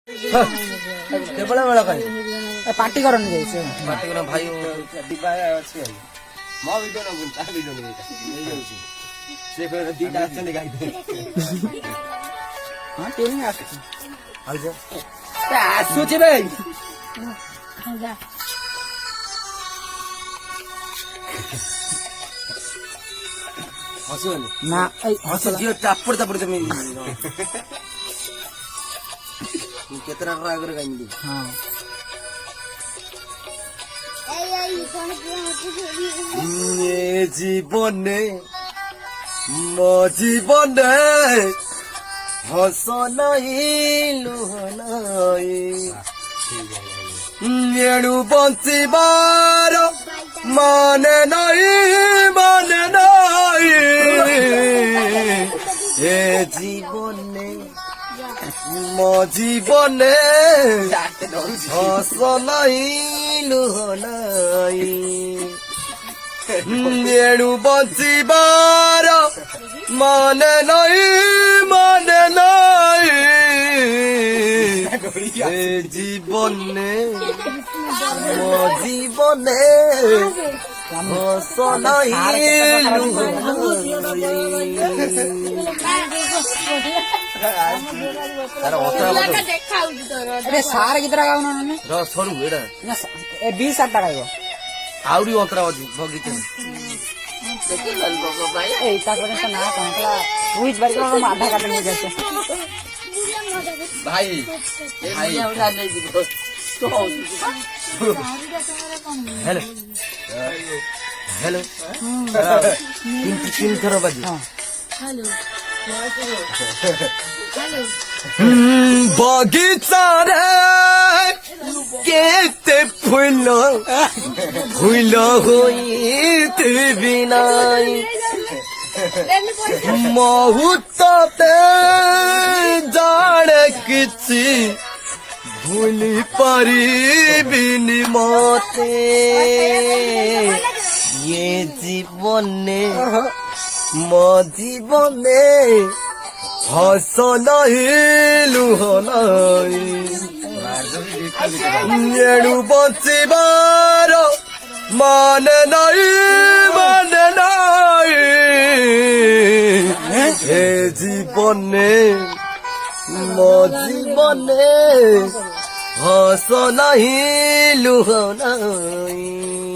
କେବଳ ବେଳ କାହିଁ ପାର୍ଟି କରନି ଯାଇছে ପାଟି କର ଭାଇ ଦିବା ଅଛି ମୋ ଭିଡ଼ିଓ ନବୁନି ତା ଭିଡ଼ିଓ ନେଇଯାଉଛି ସେ କହିଲେ ଦିଟା ଆସଛନ୍ତି ଗାଇତେ ହଁ ଟ୍ୟୁନିଂ ଆସୁଛି ଆସୁଛି ଭାଇ ହସିବନି ନା ହସି ଝିଅ ଚାପଡ଼ ଚାପଡ଼ ତମେ କେତେଟା ଆଗରେ ଗାଇଲି ହଁ জীবনে ମୋ ଜୀବନେ ହସ ନାହିଁ ଲୁହ ନାହିଁ ଏଣୁ ବଞ୍ଚିବାର ମାନେ ନାହିଁ ଏ ଜୀବନେ ମୋ ଜୀବନେ ହସ ନାହିଁ ଲୁହ ନାହିଁ ଏଣୁ ବଞ୍ଚିବାର ମାନେ ନାହିଁ ଏ ଜୀବନେ ମୋ ଜୀବନେ ହସ ନାହିଁ ଲୁହ ଆରେ ସାର ଗୀତଟା ଗାଉନ ସରୁ ଏଇଟା ଏ ବି ସାରଟା ଗାଇବ ଆହୁରି ଅନ୍ତରା ଅଛି ବଗିଚା এই তারপরে তো না কমলা বুঝ বাড়ি করে আধা কাটে নিয়ে যাচ্ছে ভাই ভাই হ্যালো হ্যালো তিন থর বাজি বগিচারে কেতে ফুল ফুল হইতে নাই মুহূর্ততে জানে কিছু ভুলি পারিবিনি মতে এ জীবনে ମୋ ଜୀବନେ ହସ ନାହିଁ ଲୁହ ନାହିଁ ଏଣୁ ବଞ୍ଚିବାର ମାନେ ନାହିଁ ଏ ଜୀବନେ ମୋ ଜୀବନେ ହସ ନାହିଁ ଲୁହ ନାହିଁ